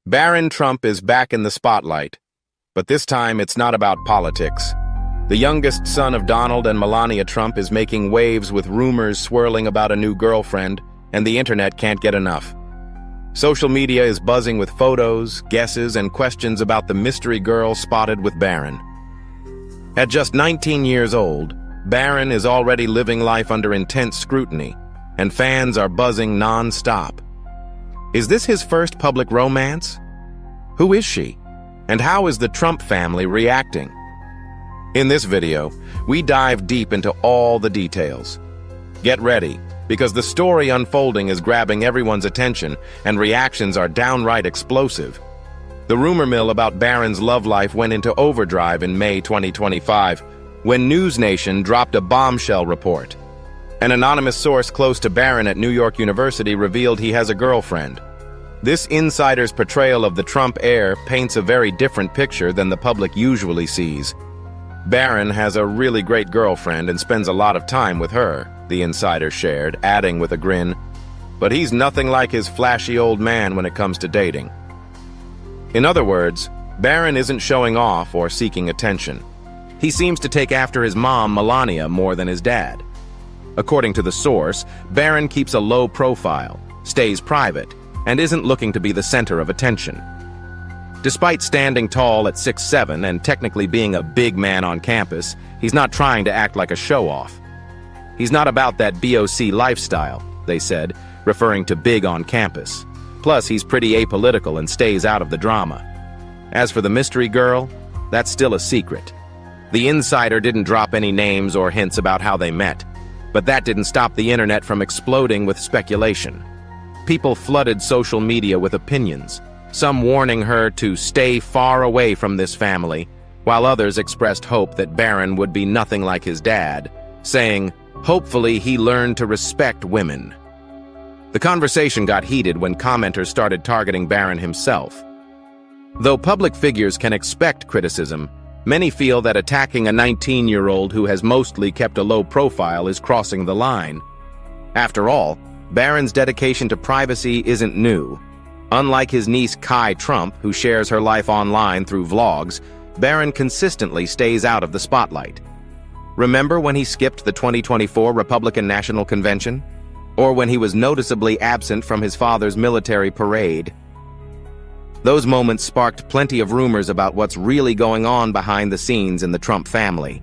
Barron Trump is back in the spotlight, but this time it's not about politics. The youngest son of Donald and Melania Trump is making waves with rumors swirling about a new girlfriend, and the internet can't get enough. Social media is buzzing with photos, guesses, and questions about the mystery girl spotted with Barron. At just 19 years old, Barron is already living life under intense scrutiny, and fans are buzzing non-stop. Is this his first public romance? Who is she? And how is the Trump family reacting? In this video, we dive deep into all the details. Get ready, because the story unfolding is grabbing everyone's attention and reactions are downright explosive. The rumor mill about Barron's love life went into overdrive in May 2025, when News Nation dropped a bombshell report. An anonymous source close to Barron at New York University revealed he has a girlfriend. This insider's portrayal of the Trump heir paints a very different picture than the public usually sees. Barron has a really great girlfriend and spends a lot of time with her, the insider shared, adding with a grin, but he's nothing like his flashy old man when it comes to dating. In other words, Barron isn't showing off or seeking attention. He seems to take after his mom, Melania, more than his dad. According to the source, Barron keeps a low profile, stays private, and isn't looking to be the center of attention. Despite standing tall at 6'7" and technically being a big man on campus, he's not trying to act like a show-off. He's not about that BOC lifestyle, they said, referring to big on campus. Plus, he's pretty apolitical and stays out of the drama. As for the mystery girl, that's still a secret. The insider didn't drop any names or hints about how they met, but that didn't stop the internet from exploding with speculation. People flooded social media with opinions, some warning her to stay far away from this family, while others expressed hope that Barron would be nothing like his dad, saying, hopefully he learned to respect women. The conversation got heated when commenters started targeting Barron himself. Though public figures can expect criticism, many feel that attacking a 19-year-old who has mostly kept a low profile is crossing the line. After all, Barron's dedication to privacy isn't new. Unlike his niece Kai Trump, who shares her life online through vlogs, Barron consistently stays out of the spotlight. Remember when he skipped the 2024 Republican National Convention? Or when he was noticeably absent from his father's military parade? Those moments sparked plenty of rumors about what's really going on behind the scenes in the Trump family.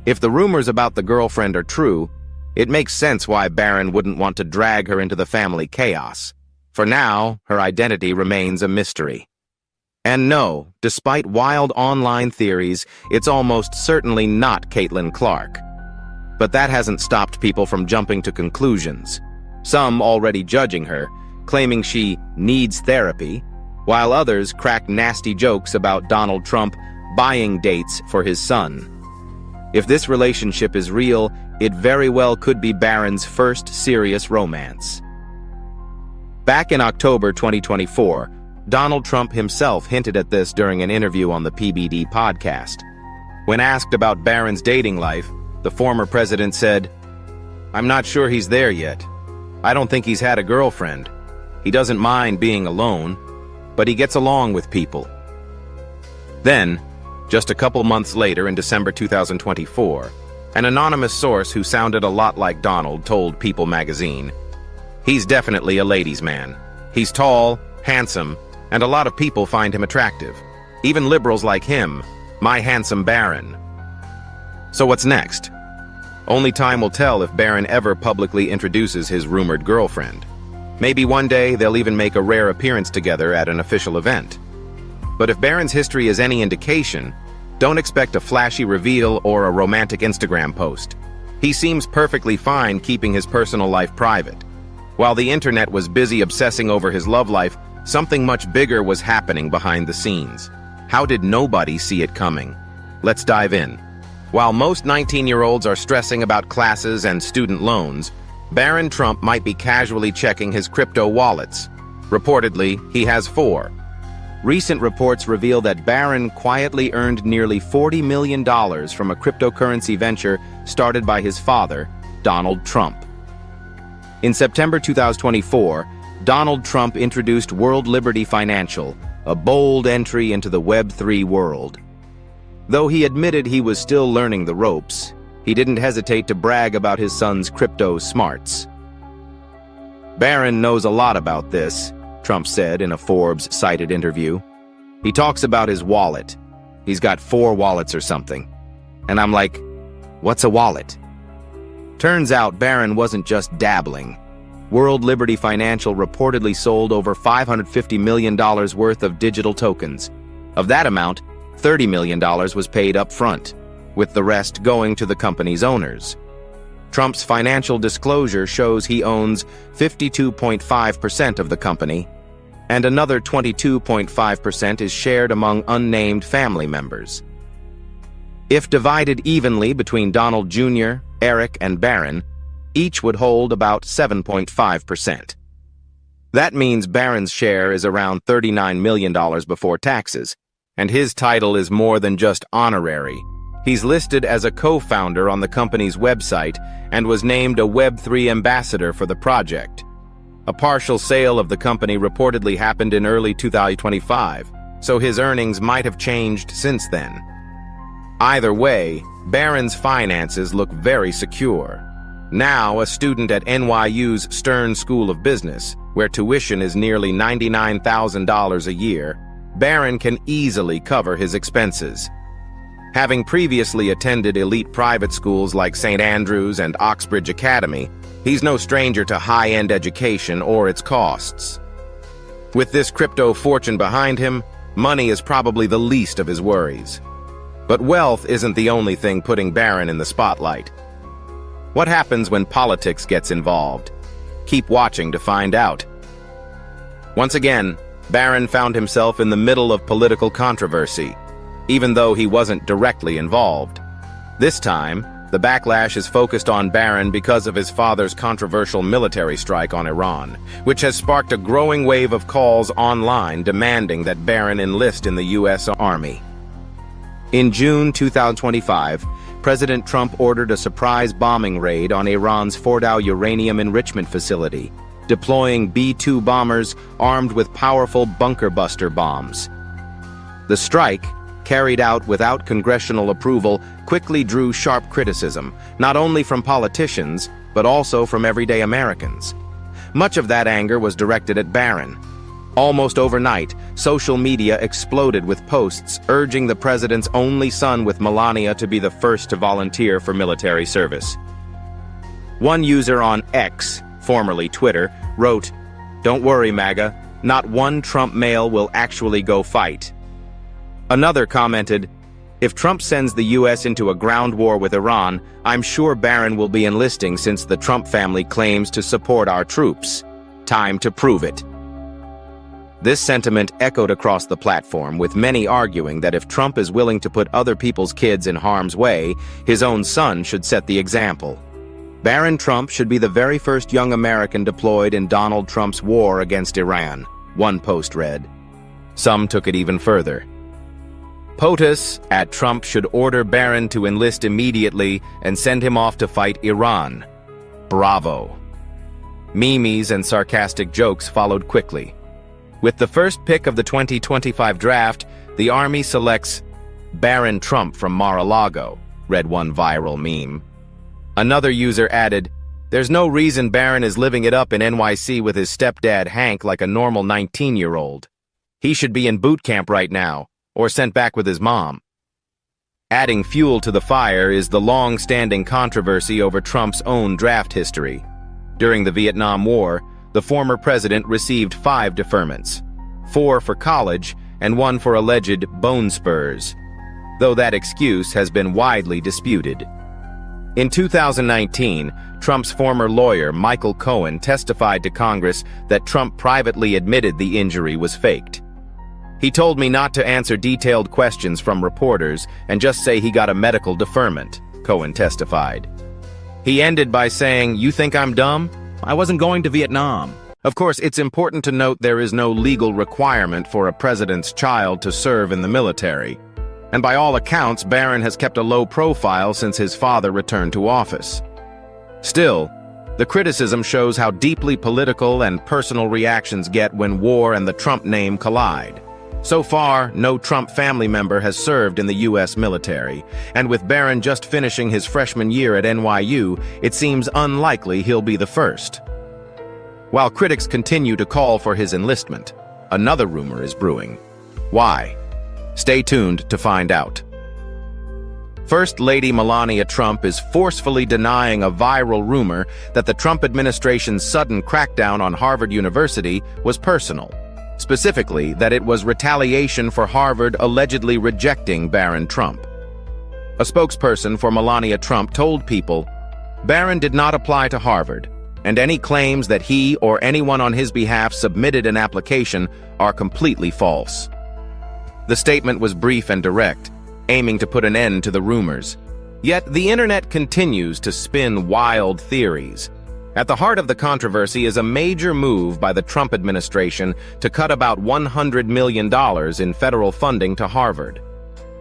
If the rumors about the girlfriend are true, it makes sense why Barron wouldn't want to drag her into the family chaos. For now, her identity remains a mystery. And no, despite wild online theories, it's almost certainly not Caitlin Clark. But that hasn't stopped people from jumping to conclusions. Some already judging her, claiming she needs therapy, while others crack nasty jokes about Donald Trump buying dates for his son. If this relationship is real, it very well could be Barron's first serious romance. Back in October 2024, Donald Trump himself hinted at this during an interview on the PBD podcast. When asked about Barron's dating life, the former president said, "I'm not sure he's there yet. I don't think he's had a girlfriend. He doesn't mind being alone, but he gets along with people." Then, just a couple months later in December 2024, an anonymous source who sounded a lot like Donald told People magazine, "He's definitely a ladies' man. He's tall, handsome, and a lot of people find him attractive. Even liberals like him, my handsome Barron." So what's next? Only time will tell if Barron ever publicly introduces his rumored girlfriend. Maybe one day they'll even make a rare appearance together at an official event. But if Barron's history is any indication, don't expect a flashy reveal or a romantic Instagram post. He seems perfectly fine keeping his personal life private. While the internet was busy obsessing over his love life, something much bigger was happening behind the scenes. How did nobody see it coming? Let's dive in. While most 19-year-olds are stressing about classes and student loans, Barron Trump might be casually checking his crypto wallets. Reportedly, he has 4. Recent reports reveal that Barron quietly earned nearly $40 million from a cryptocurrency venture started by his father, Donald Trump. In September 2024, Donald Trump introduced World Liberty Financial, a bold entry into the Web3 world. Though he admitted he was still learning the ropes, he didn't hesitate to brag about his son's crypto smarts. "Barron knows a lot about this," Trump said in a Forbes-cited interview. "He talks about his wallet. He's got 4 wallets or something." And I'm like, what's a wallet? Turns out Barron wasn't just dabbling. World Liberty Financial reportedly sold over $550 million worth of digital tokens. Of that amount, $30 million was paid up front, with the rest going to the company's owners. Trump's financial disclosure shows he owns 52.5% of the company, and another 22.5% is shared among unnamed family members. If divided evenly between Donald Jr., Eric, and Barron, each would hold about 7.5%. That means Barron's share is around $39 million before taxes, and his title is more than just honorary. He's listed as a co-founder on the company's website and was named a Web3 ambassador for the project. A partial sale of the company reportedly happened in early 2025, so his earnings might have changed since then. Either way, Barron's finances look very secure. Now a student at NYU's Stern School of Business, where tuition is nearly $99,000 a year, Barron can easily cover his expenses. Having previously attended elite private schools like St. Andrews and Oxbridge Academy, he's no stranger to high-end education or its costs. With this crypto fortune behind him, money is probably the least of his worries. But wealth isn't the only thing putting Barron in the spotlight. What happens when politics gets involved? Keep watching to find out. Once again, Barron found himself in the middle of political controversy, even though he wasn't directly involved. This time, the backlash is focused on Barron because of his father's controversial military strike on Iran, which has sparked a growing wave of calls online demanding that Barron enlist in the U.S. Army. In June 2025, President Trump ordered a surprise bombing raid on Iran's Fordow uranium enrichment facility, deploying B-2 bombers armed with powerful bunker-buster bombs. The strike, carried out without congressional approval, quickly drew sharp criticism, not only from politicians, but also from everyday Americans. Much of that anger was directed at Barron. Almost overnight, social media exploded with posts urging the president's only son with Melania to be the first to volunteer for military service. One user on X, formerly Twitter, wrote, "Don't worry, MAGA, not one Trump male will actually go fight." Another commented, "If Trump sends the U.S. into a ground war with Iran, I'm sure Barron will be enlisting since the Trump family claims to support our troops. Time to prove it." This sentiment echoed across the platform, with many arguing that if Trump is willing to put other people's kids in harm's way, his own son should set the example. Barron Trump should be the very first young American deployed in Donald Trump's war against Iran, one post read. Some took it even further. POTUS at Trump should order Barron to enlist immediately and send him off to fight Iran. Bravo. Memes and sarcastic jokes followed quickly. With the first pick of the 2025 draft, the Army selects Barron Trump from Mar-a-Lago, read one viral meme. Another user added, "There's no reason Barron is living it up in NYC with his stepdad Hank like a normal 19-year-old. He should be in boot camp right now, or sent back with his mom." Adding fuel to the fire is the long-standing controversy over Trump's own draft history. During the Vietnam War, the former president received 5 deferments, 4 for college and 1 for alleged bone spurs, though that excuse has been widely disputed. In 2019, Trump's former lawyer, Michael Cohen, testified to Congress that Trump privately admitted the injury was faked. "He told me not to answer detailed questions from reporters and just say he got a medical deferment," Cohen testified. He ended by saying, "You think I'm dumb? I wasn't going to Vietnam." Of course, it's important to note there is no legal requirement for a president's child to serve in the military. And by all accounts, Barron has kept a low profile since his father returned to office. Still, The criticism shows how deeply political and personal reactions get when war and the Trump name collide. So far, no Trump family member has served in the U.S. military, and with Barron just finishing his freshman year at NYU, it seems unlikely he'll be the first. While critics continue to call for his enlistment, another rumor is brewing. Why? Stay tuned to find out. First Lady Melania Trump is forcefully denying a viral rumor that the Trump administration's sudden crackdown on Harvard University was personal. Specifically, that it was retaliation for Harvard allegedly rejecting Barron Trump. A spokesperson for Melania Trump told People, "Barron did not apply to Harvard, and any claims that he or anyone on his behalf submitted an application are completely false." The statement was brief and direct, aiming to put an end to the rumors. Yet the internet continues to spin wild theories. At the heart of the controversy is a major move by the Trump administration to cut about $100 million in federal funding to Harvard.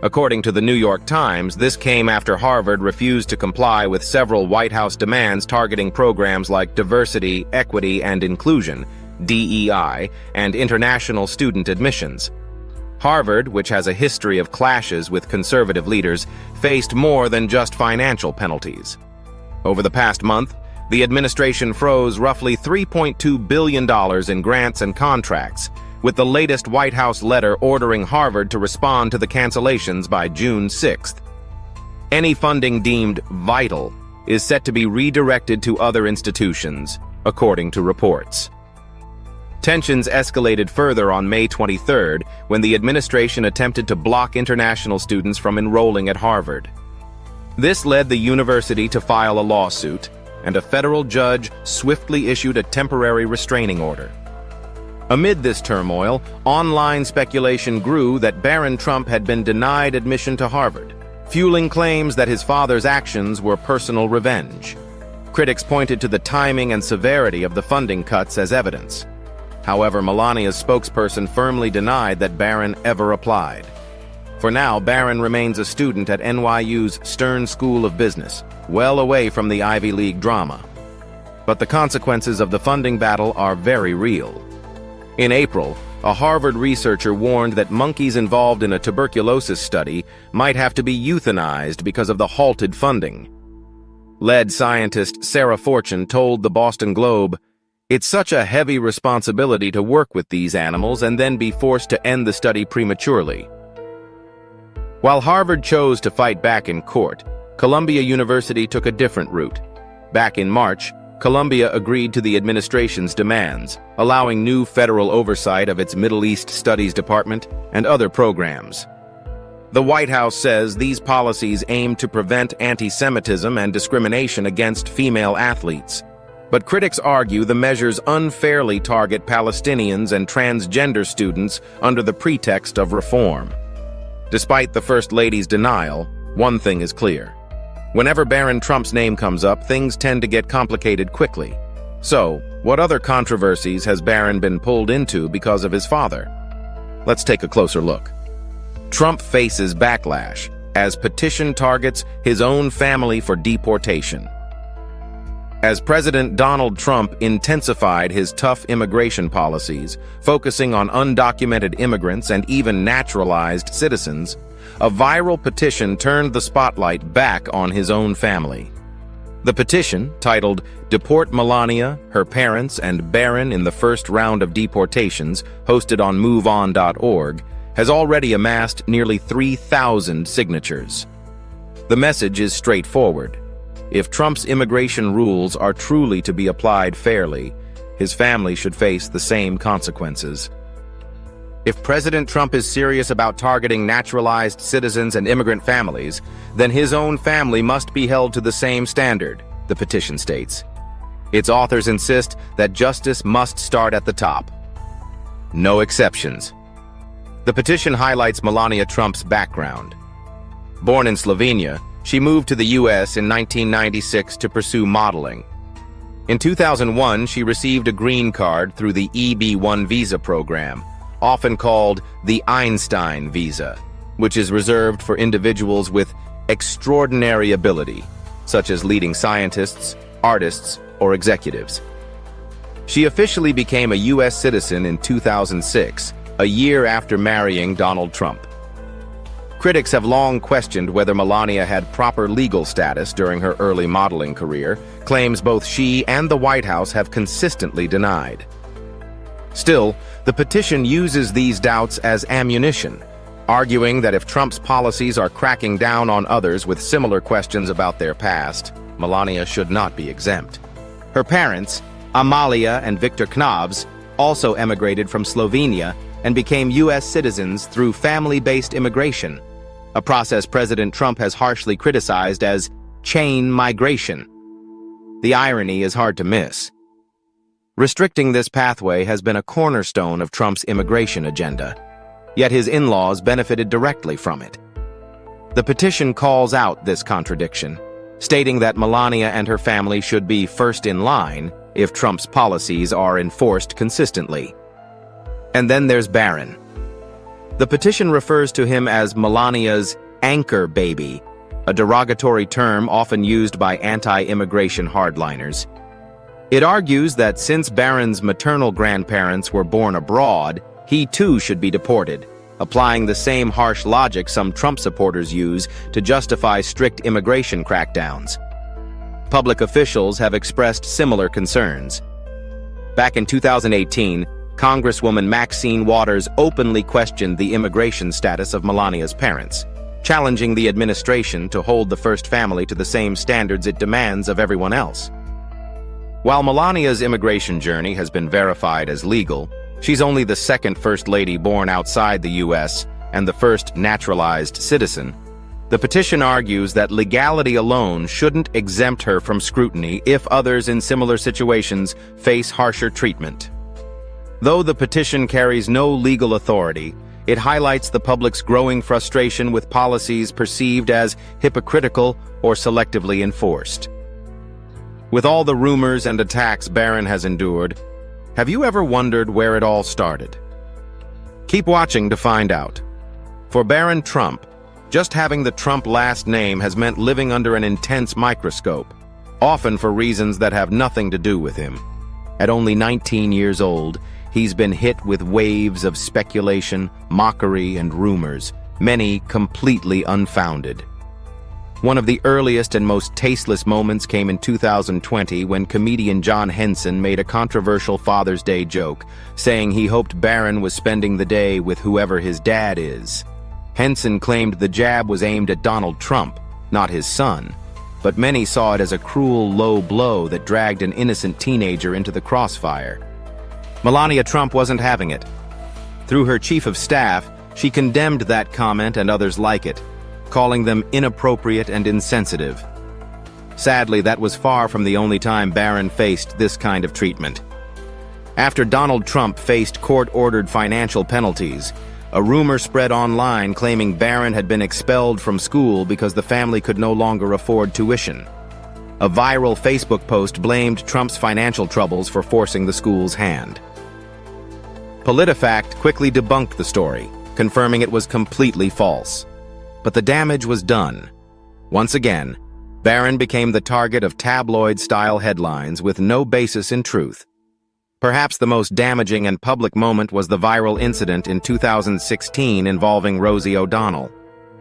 According to the New York Times, this came after Harvard refused to comply with several White House demands targeting programs like diversity, equity, and inclusion, DEI, and international student admissions. Harvard, which has a history of clashes with conservative leaders, faced more than just financial penalties. Over the past month, the administration froze roughly $3.2 billion in grants and contracts, with the latest White House letter ordering Harvard to respond to the cancellations by June 6th. Any funding deemed vital is set to be redirected to other institutions, according to reports. Tensions escalated further on May 23rd when the administration attempted to block international students from enrolling at Harvard. This led the university to file a lawsuit, and a federal judge swiftly issued a temporary restraining order. Amid this turmoil, online speculation grew that Barron Trump had been denied admission to Harvard, fueling claims that his father's actions were personal revenge. Critics pointed to the timing and severity of the funding cuts as evidence. However, Melania's spokesperson firmly denied that Barron ever applied. For now, Barron remains a student at NYU's Stern School of Business, well away from the Ivy League drama. But the consequences of the funding battle are very real. In April, a Harvard researcher warned that monkeys involved in a tuberculosis study might have to be euthanized because of the halted funding. Lead scientist Sarah Fortune told the Boston Globe, "It's such a heavy responsibility to work with these animals and then be forced to end the study prematurely." While Harvard chose to fight back in court, Columbia University took a different route. Back in March, Columbia agreed to the administration's demands, allowing new federal oversight of its Middle East Studies Department and other programs. The White House says these policies aim to prevent anti-Semitism and discrimination against female athletes. But critics argue the measures unfairly target Palestinians and transgender students under the pretext of reform. Despite the First Lady's denial, one thing is clear. Whenever Barron Trump's name comes up, things tend to get complicated quickly. So, what other controversies has Barron been pulled into because of his father? Let's take a closer look. Trump faces backlash as petition targets his own family for deportation. As President Donald Trump intensified his tough immigration policies, focusing on undocumented immigrants and even naturalized citizens, a viral petition turned the spotlight back on his own family. The petition, titled "Deport Melania, Her Parents, and Barron in the First Round of Deportations," hosted on MoveOn.org, has already amassed nearly 3,000 signatures. The message is straightforward. If Trump's immigration rules are truly to be applied fairly, his family should face the same consequences. If President Trump is serious about targeting naturalized citizens and immigrant families, then his own family must be held to the same standard, the petition states. Its authors insist that justice must start at the top. No exceptions. The petition highlights Melania Trump's background. Born in Slovenia, she moved to the U.S. in 1996 to pursue modeling. In 2001, she received a green card through the EB-1 visa program, often called the Einstein visa, which is reserved for individuals with extraordinary ability, such as leading scientists, artists, or executives. She officially became a U.S. citizen in 2006, a year after marrying Donald Trump. Critics have long questioned whether Melania had proper legal status during her early modeling career, claims both she and the White House have consistently denied. Still, the petition uses these doubts as ammunition, arguing that if Trump's policies are cracking down on others with similar questions about their past, Melania should not be exempt. Her parents, Amalia and Viktor Knobs, also emigrated from Slovenia and became U.S. citizens through family-based immigration, a process President Trump has harshly criticized as chain migration. The irony is hard to miss. Restricting this pathway has been a cornerstone of Trump's immigration agenda, yet his in-laws benefited directly from it. The petition calls out this contradiction, stating that Melania and her family should be first in line if Trump's policies are enforced consistently. And then there's Barron. The petition refers to him as Melania's anchor baby, a derogatory term often used by anti-immigration hardliners. It argues that since Barron's maternal grandparents were born abroad, he too should be deported, applying the same harsh logic some Trump supporters use to justify strict immigration crackdowns. Public officials have expressed similar concerns. Back in 2018, Congresswoman Maxine Waters openly questioned the immigration status of Melania's parents, challenging the administration to hold the first family to the same standards it demands of everyone else. While Melania's immigration journey has been verified as legal, she's only the second First Lady born outside the U.S. and the first naturalized citizen. The petition argues that legality alone shouldn't exempt her from scrutiny if others in similar situations face harsher treatment. Though the petition carries no legal authority, it highlights the public's growing frustration with policies perceived as hypocritical or selectively enforced. With all the rumors and attacks Barron has endured, have you ever wondered where it all started? Keep watching to find out. For Barron Trump, just having the Trump last name has meant living under an intense microscope, often for reasons that have nothing to do with him. At only 19 years old, he's been hit with waves of speculation, mockery, and rumors, many completely unfounded. One of the earliest and most tasteless moments came in 2020 when comedian John Henson made a controversial Father's Day joke, saying he hoped Barron was spending the day with whoever his dad is. Henson claimed the jab was aimed at Donald Trump, not his son, but many saw it as a cruel, low blow that dragged an innocent teenager into the crossfire. Melania Trump wasn't having it. Through her chief of staff, she condemned that comment and others like it, calling them inappropriate and insensitive. Sadly, that was far from the only time Barron faced this kind of treatment. After Donald Trump faced court-ordered financial penalties, a rumor spread online claiming Barron had been expelled from school because the family could no longer afford tuition. A viral Facebook post blamed Trump's financial troubles for forcing the school's hand. PolitiFact quickly debunked the story, confirming it was completely false. But the damage was done. Once again, Barron became the target of tabloid-style headlines with no basis in truth. Perhaps the most damaging and public moment was the viral incident in 2016 involving Rosie O'Donnell.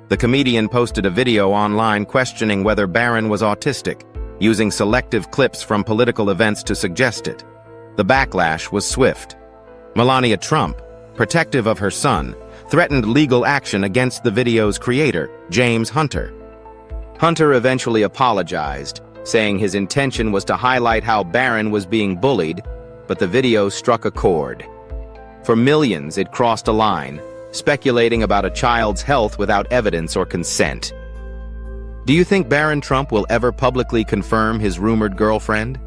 The comedian posted a video online questioning whether Barron was autistic, using selective clips from political events to suggest it. The backlash was swift. Melania Trump, protective of her son, threatened legal action against the video's creator, James Hunter. Hunter eventually apologized, saying his intention was to highlight how Barron was being bullied, but the video struck a chord. For millions, it crossed a line, speculating about a child's health without evidence or consent. Do you think Barron Trump will ever publicly confirm his rumored girlfriend?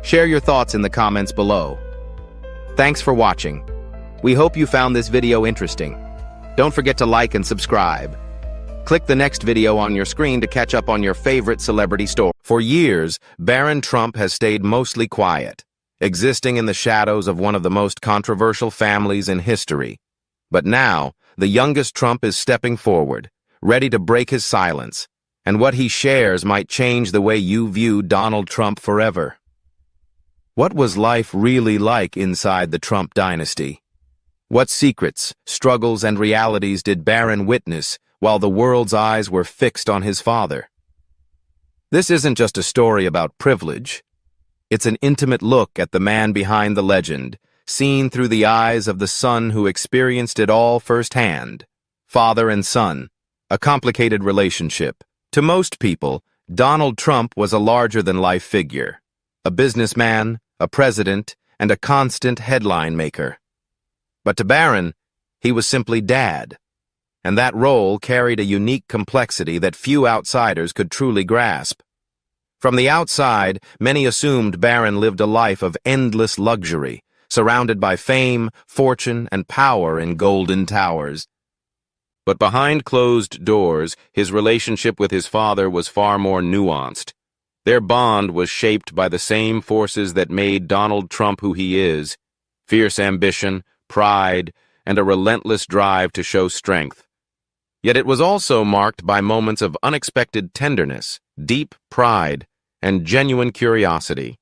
Share your thoughts in the comments below. Thanks for watching. We hope you found this video interesting. Don't forget to like and subscribe. Click the next video on your screen to catch up on your favorite celebrity story. For years, Barron Trump has stayed mostly quiet, existing in the shadows of one of the most controversial families in history. But now, the youngest Trump is stepping forward, ready to break his silence, and what he shares might change the way you view Donald Trump forever. What was life really like inside the Trump dynasty? What secrets, struggles, and realities did Barron witness while the world's eyes were fixed on his father? This isn't just a story about privilege. It's an intimate look at the man behind the legend, seen through the eyes of the son who experienced it all firsthand. Father and son, a complicated relationship. To most people, Donald Trump was a larger-than-life figure, a businessman, a president, and a constant headline maker. But to Barron, he was simply dad, and that role carried a unique complexity that few outsiders could truly grasp. From the outside, many assumed Barron lived a life of endless luxury, surrounded by fame, fortune, and power in golden towers. But behind closed doors, his relationship with his father was far more nuanced. Their bond was shaped by the same forces that made Donald Trump who he is: fierce ambition, pride, and a relentless drive to show strength. Yet it was also marked by moments of unexpected tenderness, deep pride, and genuine curiosity.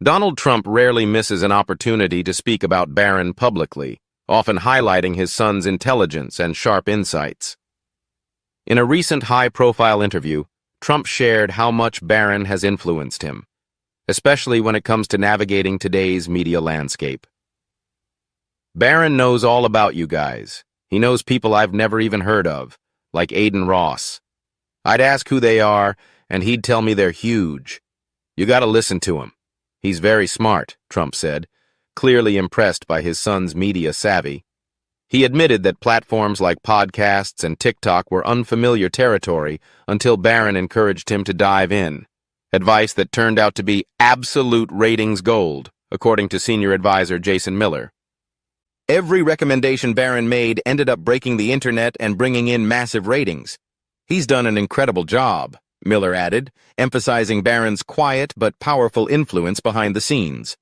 Donald Trump rarely misses an opportunity to speak about Barron publicly, often highlighting his son's intelligence and sharp insights. In a recent high-profile interview, Trump shared how much Barron has influenced him, especially when it comes to navigating today's media landscape. "Barron knows all about you guys. He knows people I've never even heard of, like Aiden Ross. I'd ask who they are, and he'd tell me they're huge. You gotta listen to him. He's very smart," Trump said, clearly impressed by his son's media savvy. He admitted that platforms like podcasts and TikTok were unfamiliar territory until Barron encouraged him to dive in, advice that turned out to be absolute ratings gold, according to senior advisor Jason Miller. "Every recommendation Barron made ended up breaking the internet and bringing in massive ratings. He's done an incredible job," Miller added, emphasizing Barron's quiet but powerful influence behind the scenes.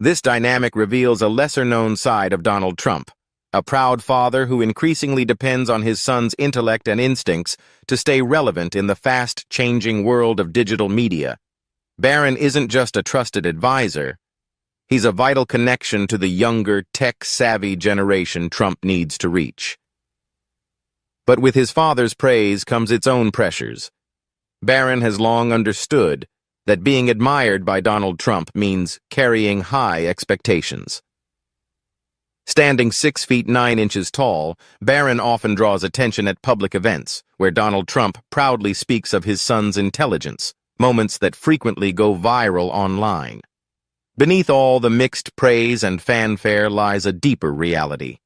This dynamic reveals a lesser-known side of Donald Trump, a proud father who increasingly depends on his son's intellect and instincts to stay relevant in the fast-changing world of digital media. Barron isn't just a trusted advisor. He's a vital connection to the younger, tech-savvy generation Trump needs to reach. But with his father's praise comes its own pressures. Barron has long understood that being admired by Donald Trump means carrying high expectations. Standing 6 feet 9 inches tall, Barron often draws attention at public events, where Donald Trump proudly speaks of his son's intelligence, moments that frequently go viral online. Beneath all the mixed praise and fanfare lies a deeper reality.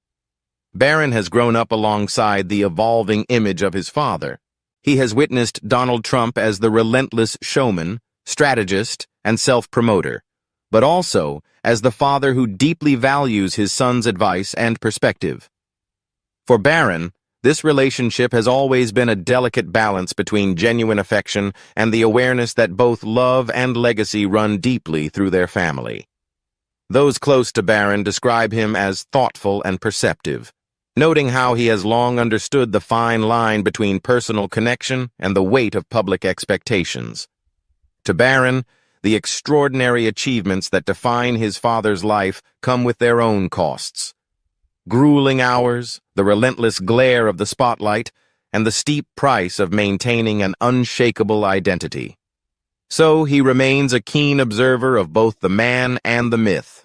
Barron has grown up alongside the evolving image of his father. He has witnessed Donald Trump as the relentless showman, strategist, and self-promoter, but also as the father who deeply values his son's advice and perspective. For Barron, this relationship has always been a delicate balance between genuine affection and the awareness that both love and legacy run deeply through their family. Those close to Barron describe him as thoughtful and perceptive, noting how he has long understood the fine line between personal connection and the weight of public expectations. To Barron, the extraordinary achievements that define his father's life come with their own costs. Grueling hours, the relentless glare of the spotlight, and the steep price of maintaining an unshakable identity. So he remains a keen observer of both the man and the myth,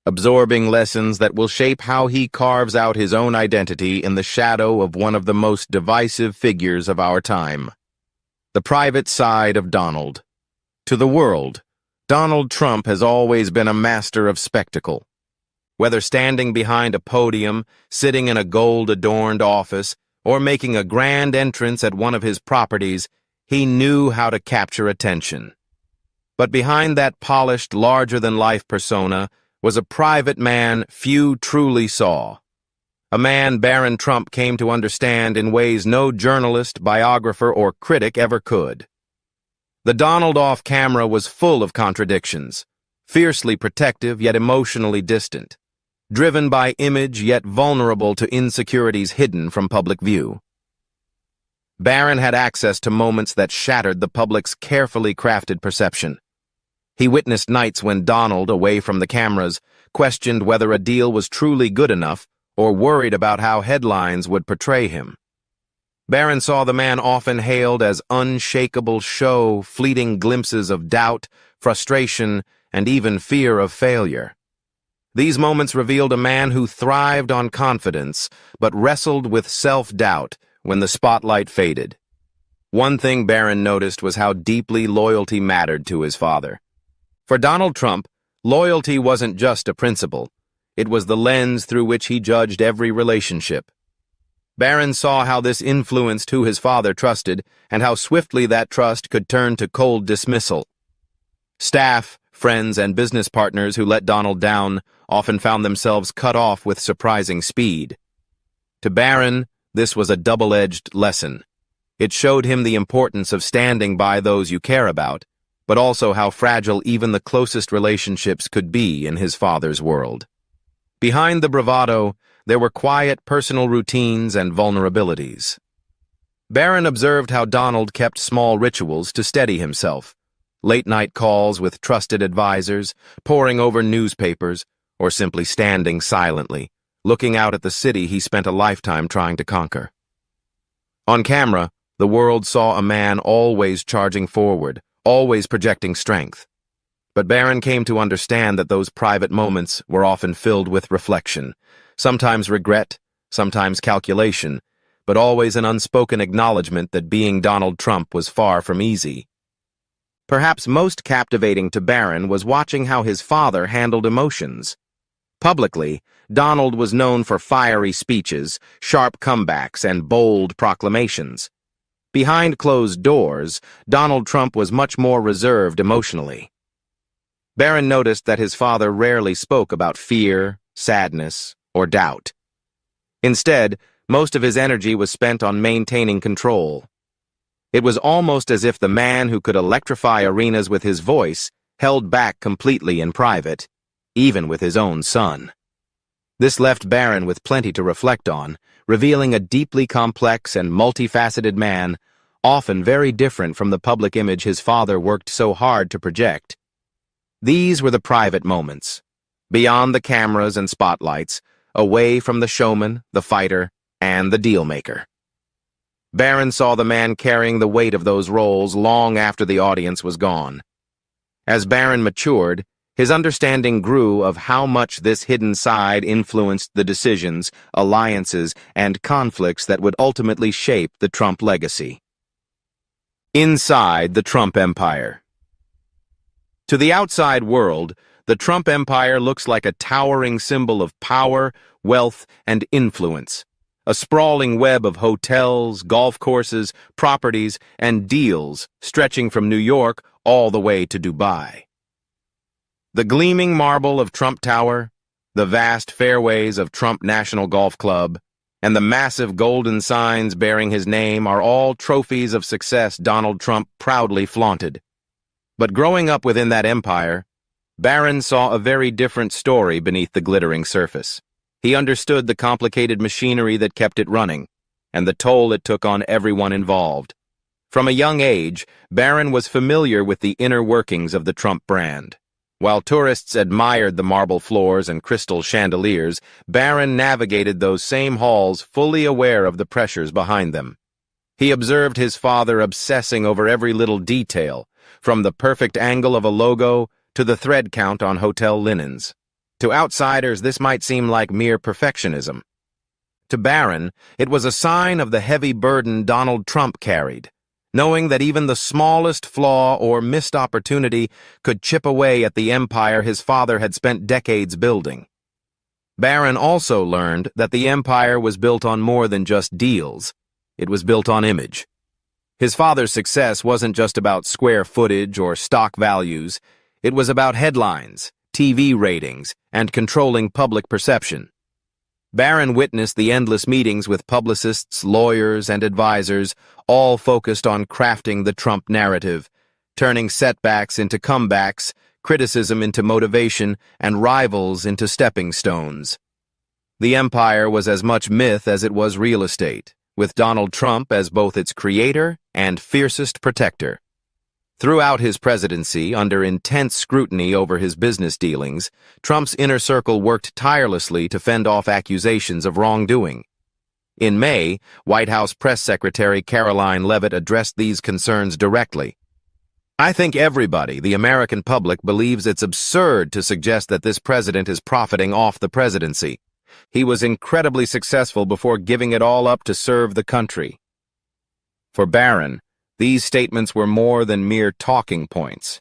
absorbing lessons that will shape how he carves out his own identity in the shadow of one of the most divisive figures of our time. The private side of Donald. To the world, Donald Trump has always been a master of spectacle. Whether standing behind a podium, sitting in a gold-adorned office, or making a grand entrance at one of his properties, he knew how to capture attention. But behind that polished, larger-than-life persona was a private man few truly saw. A man Barron Trump came to understand in ways no journalist, biographer, or critic ever could. The Donald off camera was full of contradictions, fiercely protective yet emotionally distant, driven by image yet vulnerable to insecurities hidden from public view. Barron had access to moments that shattered the public's carefully crafted perception. He witnessed nights when Donald, away from the cameras, questioned whether a deal was truly good enough or worried about how headlines would portray him. Barron saw the man often hailed as unshakable show, fleeting glimpses of doubt, frustration, and even fear of failure. These moments revealed a man who thrived on confidence, but wrestled with self-doubt when the spotlight faded. One thing Barron noticed was how deeply loyalty mattered to his father. For Donald Trump, loyalty wasn't just a principle. It was the lens through which he judged every relationship. Barron saw how this influenced who his father trusted and how swiftly that trust could turn to cold dismissal. Staff, friends, and business partners who let Donald down often found themselves cut off with surprising speed. To Barron, this was a double-edged lesson. It showed him the importance of standing by those you care about, but also how fragile even the closest relationships could be in his father's world. Behind the bravado, there were quiet personal routines and vulnerabilities. Barron observed how Donald kept small rituals to steady himself. Late-night calls with trusted advisors, poring over newspapers, or simply standing silently, looking out at the city he spent a lifetime trying to conquer. On camera, the world saw a man always charging forward, always projecting strength. But Barron came to understand that those private moments were often filled with reflection, sometimes regret, sometimes calculation, but always an unspoken acknowledgement that being Donald Trump was far from easy. Perhaps most captivating to Barron was watching how his father handled emotions. Publicly, Donald was known for fiery speeches, sharp comebacks, and bold proclamations. Behind closed doors, Donald Trump was much more reserved emotionally. Barron noticed that his father rarely spoke about fear, sadness, or doubt. Instead, most of his energy was spent on maintaining control. It was almost as if the man who could electrify arenas with his voice held back completely in private, even with his own son. This left Barron with plenty to reflect on, revealing a deeply complex and multifaceted man, often very different from the public image his father worked so hard to project. These were the private moments, beyond the cameras and spotlights, away from the showman, the fighter, and the deal-maker. Barron saw the man carrying the weight of those roles long after the audience was gone. As Barron matured, his understanding grew of how much this hidden side influenced the decisions, alliances, and conflicts that would ultimately shape the Trump legacy. Inside the Trump Empire. To the outside world, the Trump Empire looks like a towering symbol of power, wealth, and influence. A sprawling web of hotels, golf courses, properties, and deals stretching from New York all the way to Dubai. The gleaming marble of Trump Tower, the vast fairways of Trump National Golf Club, and the massive golden signs bearing his name are all trophies of success Donald Trump proudly flaunted. But growing up within that empire, Barron saw a very different story beneath the glittering surface. He understood the complicated machinery that kept it running, and the toll it took on everyone involved. From a young age, Barron was familiar with the inner workings of the Trump brand. While tourists admired the marble floors and crystal chandeliers, Barron navigated those same halls fully aware of the pressures behind them. He observed his father obsessing over every little detail, from the perfect angle of a logo to the thread count on hotel linens. To outsiders, this might seem like mere perfectionism. To Barron, it was a sign of the heavy burden Donald Trump carried, knowing that even the smallest flaw or missed opportunity could chip away at the empire his father had spent decades building. Barron also learned that the empire was built on more than just deals. It was built on image. His father's success wasn't just about square footage or stock values. It was about headlines, TV ratings, and controlling public perception. Barron witnessed the endless meetings with publicists, lawyers, and advisors, all focused on crafting the Trump narrative, turning setbacks into comebacks, criticism into motivation, and rivals into stepping stones. The empire was as much myth as it was real estate, with Donald Trump as both its creator and fiercest protector. Throughout his presidency, under intense scrutiny over his business dealings, Trump's inner circle worked tirelessly to fend off accusations of wrongdoing. In May, White House Press Secretary Caroline Leavitt addressed these concerns directly. "I think everybody, the American public, believes it's absurd to suggest that this president is profiting off the presidency. He was incredibly successful before giving it all up to serve the country." For Barron, these statements were more than mere talking points.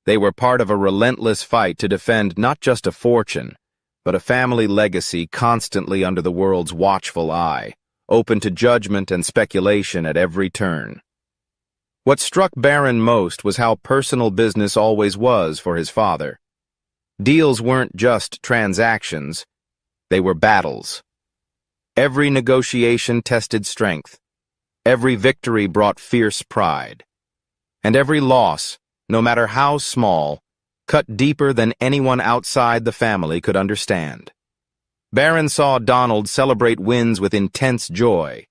They were part of a relentless fight to defend not just a fortune, but a family legacy constantly under the world's watchful eye, open to judgment and speculation at every turn. What struck Barron most was how personal business always was for his father. Deals weren't just transactions, they were battles. Every negotiation tested strength. Every victory brought fierce pride. And every loss, no matter how small, cut deeper than anyone outside the family could understand. Barron saw Donald celebrate wins with intense joy,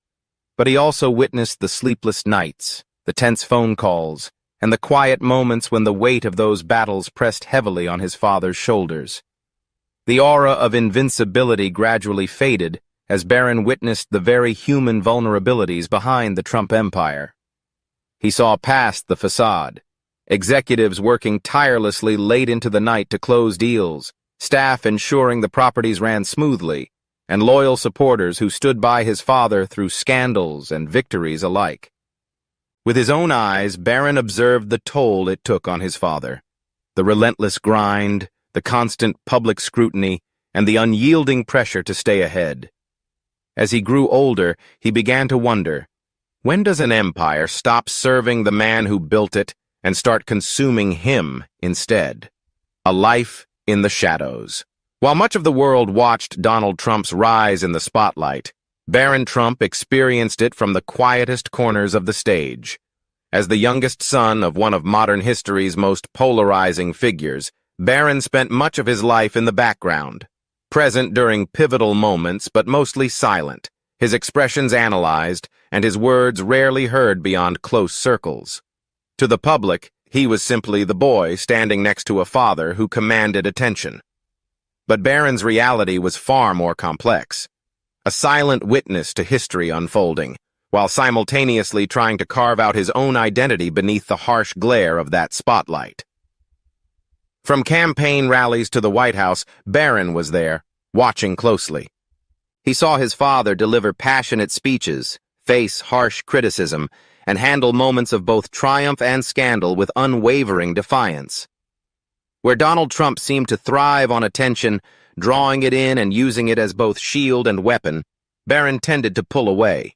but he also witnessed the sleepless nights, the tense phone calls, and the quiet moments when the weight of those battles pressed heavily on his father's shoulders. The aura of invincibility gradually faded as Barron witnessed the very human vulnerabilities behind the Trump empire. He saw past the facade, executives working tirelessly late into the night to close deals, staff ensuring the properties ran smoothly, and loyal supporters who stood by his father through scandals and victories alike. With his own eyes, Barron observed the toll it took on his father. The relentless grind, the constant public scrutiny, and the unyielding pressure to stay ahead. As he grew older, he began to wonder, when does an empire stop serving the man who built it and start consuming him instead? A life in the shadows. While much of the world watched Donald Trump's rise in the spotlight, Barron Trump experienced it from the quietest corners of the stage. As the youngest son of one of modern history's most polarizing figures, Barron spent much of his life in the background, present during pivotal moments but mostly silent, his expressions analyzed, and his words rarely heard beyond close circles. To the public, he was simply the boy standing next to a father who commanded attention. But Barron's reality was far more complex. A silent witness to history unfolding, while simultaneously trying to carve out his own identity beneath the harsh glare of that spotlight. From campaign rallies to the White House, Barron was there, watching closely. He saw his father deliver passionate speeches, face harsh criticism, and handle moments of both triumph and scandal with unwavering defiance. Where Donald Trump seemed to thrive on attention, drawing it in and using it as both shield and weapon, Barron tended to pull away.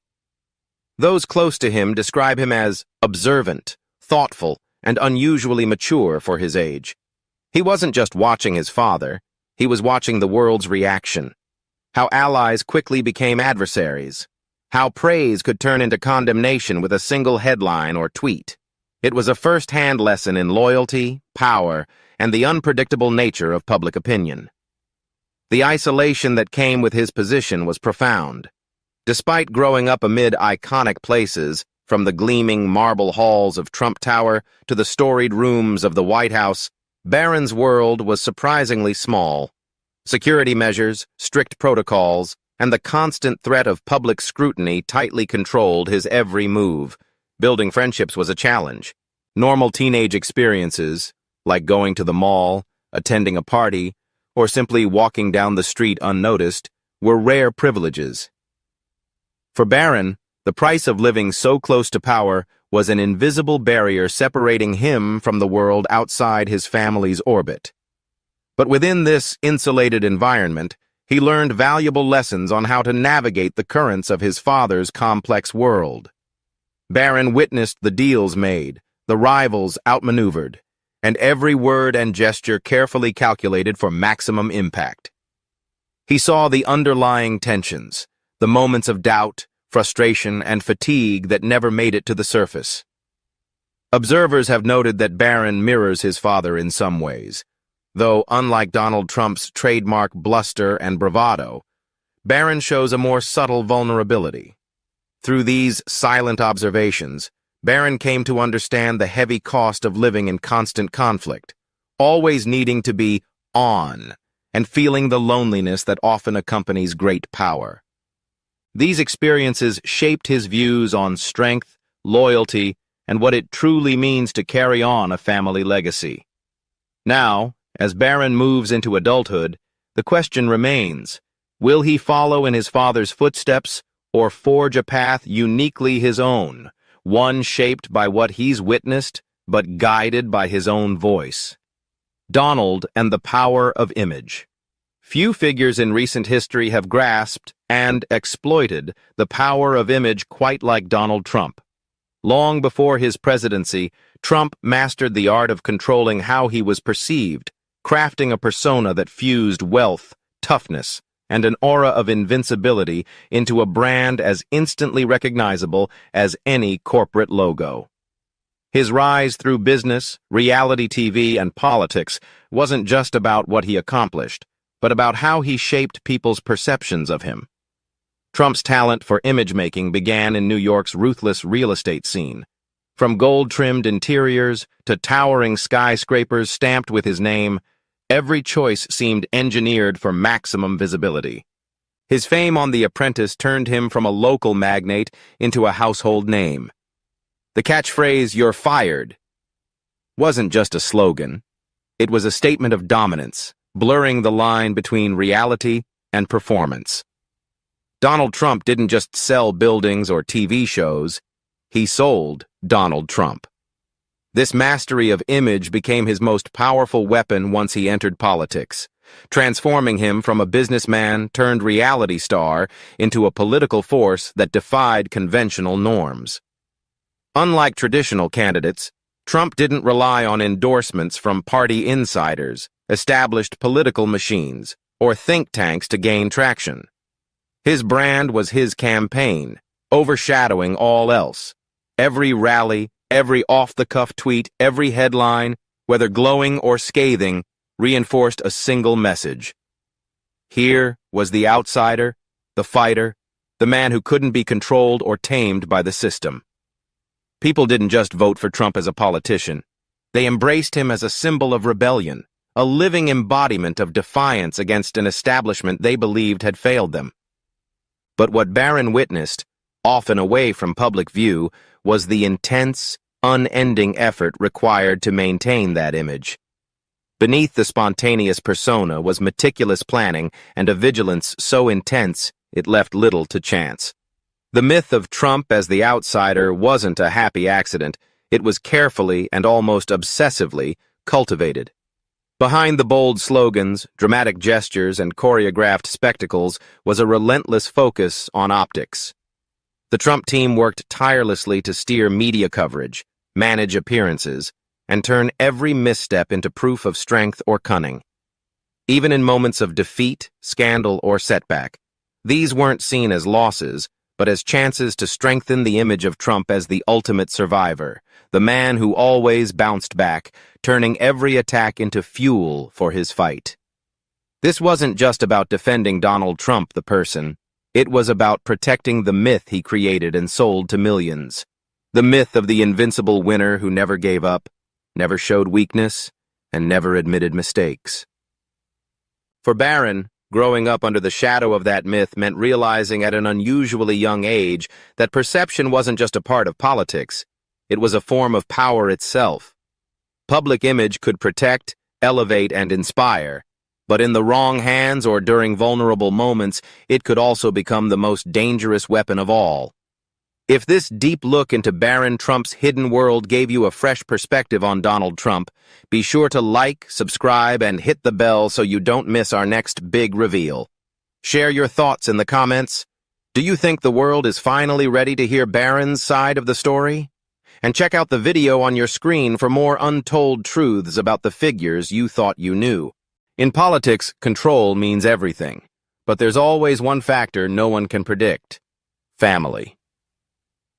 Those close to him describe him as observant, thoughtful, and unusually mature for his age. He wasn't just watching his father, he was watching the world's reaction. How allies quickly became adversaries. How praise could turn into condemnation with a single headline or tweet. It was a first-hand lesson in loyalty, power, and the unpredictable nature of public opinion. The isolation that came with his position was profound. Despite growing up amid iconic places, from the gleaming marble halls of Trump Tower to the storied rooms of the White House, Barron's world was surprisingly small. Security measures, strict protocols, and the constant threat of public scrutiny tightly controlled his every move. Building friendships was a challenge. Normal teenage experiences, like going to the mall, attending a party, or simply walking down the street unnoticed, were rare privileges. For Barron, the price of living so close to power was an invisible barrier separating him from the world outside his family's orbit. But within this insulated environment, he learned valuable lessons on how to navigate the currents of his father's complex world. Barron witnessed the deals made, the rivals outmaneuvered, and every word and gesture carefully calculated for maximum impact. He saw the underlying tensions, the moments of doubt, frustration, and fatigue that never made it to the surface. Observers have noted that Barron mirrors his father in some ways. Though, unlike Donald Trump's trademark bluster and bravado, Barron shows a more subtle vulnerability. Through these silent observations, Barron came to understand the heavy cost of living in constant conflict, always needing to be on, and feeling the loneliness that often accompanies great power. These experiences shaped his views on strength, loyalty, and what it truly means to carry on a family legacy. Now, as Barron moves into adulthood, the question remains, will he follow in his father's footsteps or forge a path uniquely his own, one shaped by what he's witnessed but guided by his own voice? Donald and the power of image. Few figures in recent history have grasped and exploited the power of image quite like Donald Trump. Long before his presidency, Trump mastered the art of controlling how he was perceived, crafting a persona that fused wealth, toughness, and an aura of invincibility into a brand as instantly recognizable as any corporate logo. His rise through business, reality TV, and politics wasn't just about what he accomplished, but about how he shaped people's perceptions of him. Trump's talent for image-making began in New York's ruthless real estate scene. From gold-trimmed interiors to towering skyscrapers stamped with his name, every choice seemed engineered for maximum visibility. His fame on The Apprentice turned him from a local magnate into a household name. The catchphrase, "You're fired," wasn't just a slogan. It was a statement of dominance, blurring the line between reality and performance. Donald Trump didn't just sell buildings or TV shows, he sold Donald Trump. This mastery of image became his most powerful weapon once he entered politics, transforming him from a businessman turned reality star into a political force that defied conventional norms. Unlike traditional candidates, Trump didn't rely on endorsements from party insiders, established political machines, or think tanks to gain traction. His brand was his campaign, overshadowing all else. Every rally, every off-the-cuff tweet, every headline, whether glowing or scathing, reinforced a single message. Here was the outsider, the fighter, the man who couldn't be controlled or tamed by the system. People didn't just vote for Trump as a politician. They embraced him as a symbol of rebellion, a living embodiment of defiance against an establishment they believed had failed them. But what Barron witnessed, often away from public view, was the intense, unending effort required to maintain that image. Beneath the spontaneous persona was meticulous planning and a vigilance so intense it left little to chance. The myth of Trump as the outsider wasn't a happy accident. It was carefully and almost obsessively cultivated. Behind the bold slogans, dramatic gestures, and choreographed spectacles was a relentless focus on optics. The Trump team worked tirelessly to steer media coverage, manage appearances, and turn every misstep into proof of strength or cunning. Even in moments of defeat, scandal, or setback, these weren't seen as losses, but as chances to strengthen the image of Trump as the ultimate survivor, the man who always bounced back, turning every attack into fuel for his fight. This wasn't just about defending Donald Trump, the person. It was about protecting the myth he created and sold to millions. The myth of the invincible winner who never gave up, never showed weakness, and never admitted mistakes. For Barron, growing up under the shadow of that myth meant realizing at an unusually young age that perception wasn't just a part of politics, it was a form of power itself. Public image could protect, elevate, and inspire, but in the wrong hands or during vulnerable moments, it could also become the most dangerous weapon of all. If this deep look into Barron Trump's hidden world gave you a fresh perspective on Donald Trump, be sure to like, subscribe, and hit the bell so you don't miss our next big reveal. Share your thoughts in the comments. Do you think the world is finally ready to hear Barron's side of the story? And check out the video on your screen for more untold truths about the figures you thought you knew. In politics, control means everything. But there's always one factor no one can predict: family.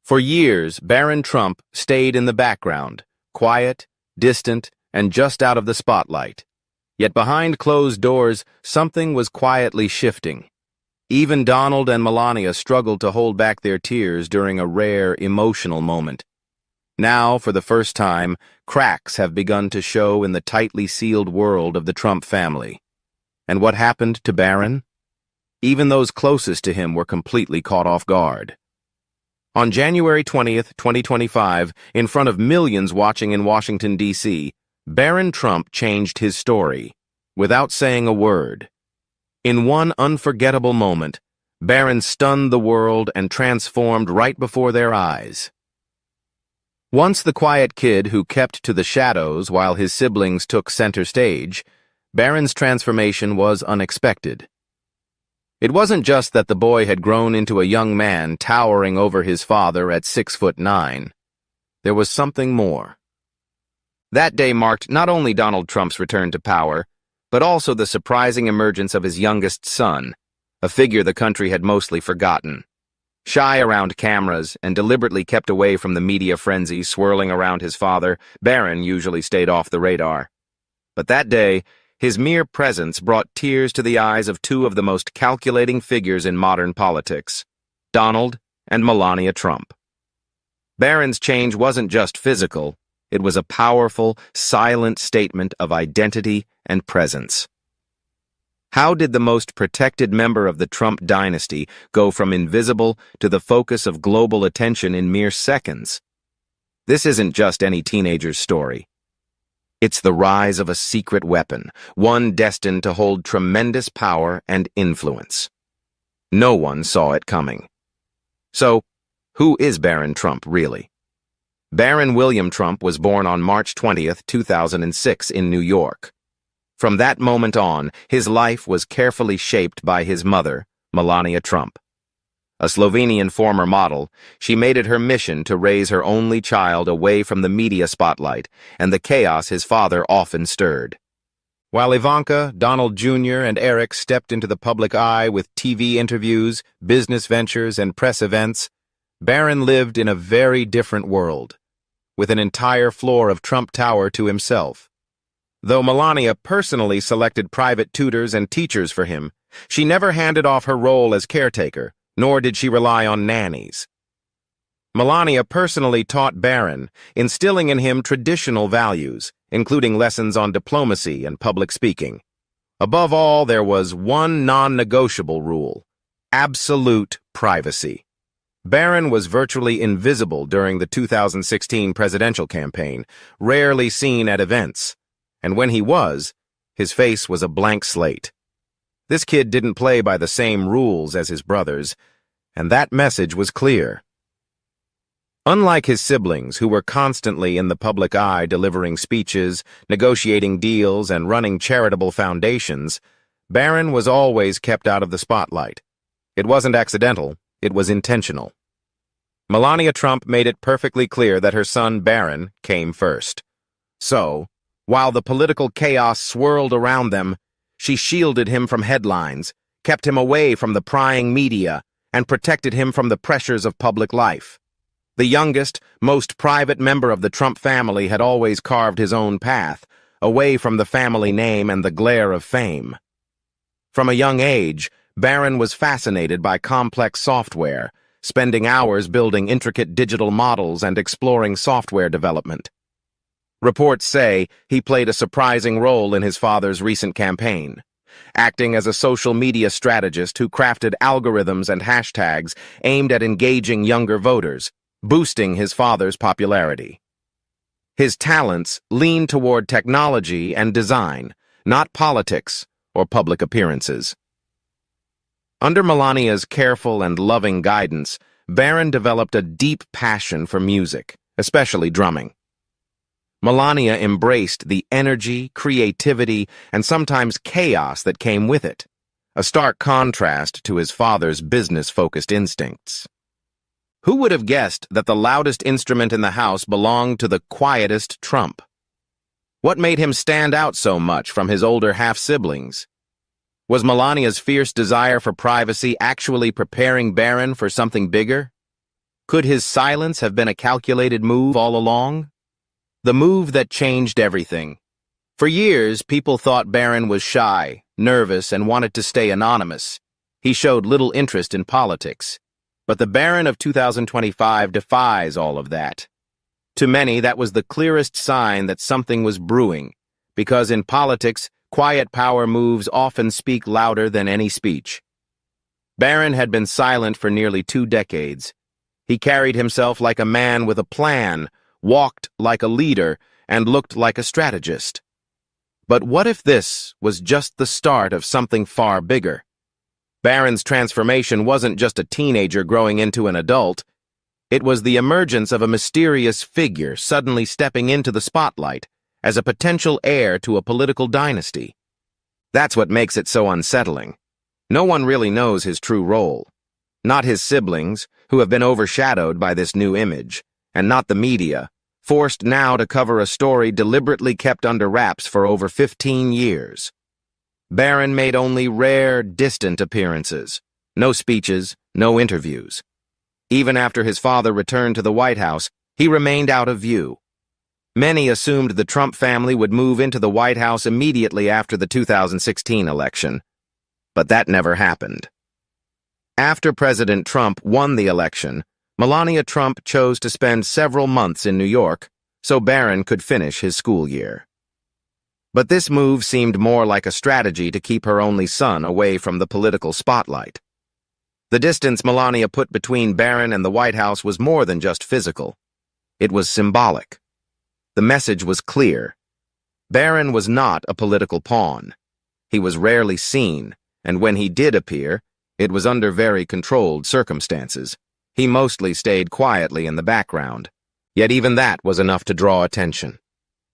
For years, Barron Trump stayed in the background, quiet, distant, and just out of the spotlight. Yet behind closed doors, something was quietly shifting. Even Donald and Melania struggled to hold back their tears during a rare, emotional moment. Now, for the first time, cracks have begun to show in the tightly sealed world of the Trump family. And what happened to Barron? Even those closest to him were completely caught off guard. On January 20th, 2025, in front of millions watching in Washington, D.C., Barron Trump changed his story, without saying a word. In one unforgettable moment, Barron stunned the world and transformed right before their eyes. Once the quiet kid who kept to the shadows while his siblings took center stage, Barron's transformation was unexpected. It wasn't just that the boy had grown into a young man towering over his father at 6'9". There was something more. That day marked not only Donald Trump's return to power, but also the surprising emergence of his youngest son, a figure the country had mostly forgotten. Shy around cameras and deliberately kept away from the media frenzy swirling around his father, Barron usually stayed off the radar. But that day, his mere presence brought tears to the eyes of two of the most calculating figures in modern politics, Donald and Melania Trump. Barron's change wasn't just physical, it was a powerful, silent statement of identity and presence. How did the most protected member of the Trump dynasty go from invisible to the focus of global attention in mere seconds? This isn't just any teenager's story. It's the rise of a secret weapon, one destined to hold tremendous power and influence. No one saw it coming. So, who is Barron Trump, really? Barron William Trump was born on March 20th, 2006 in New York. From that moment on, his life was carefully shaped by his mother, Melania Trump. A Slovenian former model, she made it her mission to raise her only child away from the media spotlight and the chaos his father often stirred. While Ivanka, Donald Jr., and Eric stepped into the public eye with TV interviews, business ventures, and press events, Barron lived in a very different world, with an entire floor of Trump Tower to himself. Though Melania personally selected private tutors and teachers for him, she never handed off her role as caretaker, nor did she rely on nannies. Melania personally taught Barron, instilling in him traditional values, including lessons on diplomacy and public speaking. Above all, there was one non-negotiable rule: absolute privacy. Barron was virtually invisible during the 2016 presidential campaign, rarely seen at events. And when he was, his face was a blank slate. This kid didn't play by the same rules as his brothers, and that message was clear. Unlike his siblings, who were constantly in the public eye delivering speeches, negotiating deals, and running charitable foundations, Barron was always kept out of the spotlight. It wasn't accidental, it was intentional. Melania Trump made it perfectly clear that her son Barron came first. So, while the political chaos swirled around them, she shielded him from headlines, kept him away from the prying media, and protected him from the pressures of public life. The youngest, most private member of the Trump family had always carved his own path, away from the family name and the glare of fame. From a young age, Barron was fascinated by complex software, spending hours building intricate digital models and exploring software development. Reports say he played a surprising role in his father's recent campaign, acting as a social media strategist who crafted algorithms and hashtags aimed at engaging younger voters, boosting his father's popularity. His talents leaned toward technology and design, not politics or public appearances. Under Melania's careful and loving guidance, Barron developed a deep passion for music, especially drumming. Melania embraced the energy, creativity, and sometimes chaos that came with it, a stark contrast to his father's business-focused instincts. Who would have guessed that the loudest instrument in the house belonged to the quietest Trump? What made him stand out so much from his older half-siblings? Was Melania's fierce desire for privacy actually preparing Barron for something bigger? Could his silence have been a calculated move all along? The move that changed everything. For years, people thought Barron was shy, nervous, and wanted to stay anonymous. He showed little interest in politics. But the Barron of 2025 defies all of that. To many, that was the clearest sign that something was brewing, because in politics, quiet power moves often speak louder than any speech. Barron had been silent for nearly 2 decades. He carried himself like a man with a plan, walked like a leader, and looked like a strategist. But what if this was just the start of something far bigger? Barron's transformation wasn't just a teenager growing into an adult. It was the emergence of a mysterious figure suddenly stepping into the spotlight as a potential heir to a political dynasty. That's what makes it so unsettling. No one really knows his true role. Not his siblings, who have been overshadowed by this new image, and not the media, forced now to cover a story deliberately kept under wraps for over 15 years. Barron made only rare, distant appearances. No speeches, no interviews. Even after his father returned to the White House, he remained out of view. Many assumed the Trump family would move into the White House immediately after the 2016 election. But that never happened. After President Trump won the election, Melania Trump chose to spend several months in New York so Barron could finish his school year. But this move seemed more like a strategy to keep her only son away from the political spotlight. The distance Melania put between Barron and the White House was more than just physical. It was symbolic. The message was clear. Barron was not a political pawn. He was rarely seen, and when he did appear, it was under very controlled circumstances. He mostly stayed quietly in the background. Yet even that was enough to draw attention.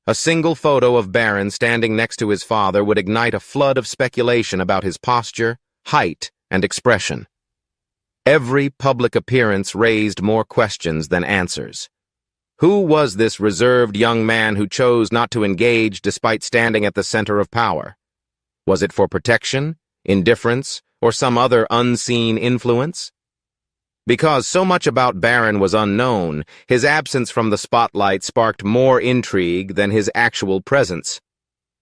A single photo of Barron standing next to his father would ignite a flood of speculation about his posture, height, and expression. Every public appearance raised more questions than answers. Who was this reserved young man who chose not to engage despite standing at the center of power? Was it for protection, indifference, or some other unseen influence? Because so much about Barron was unknown, his absence from the spotlight sparked more intrigue than his actual presence.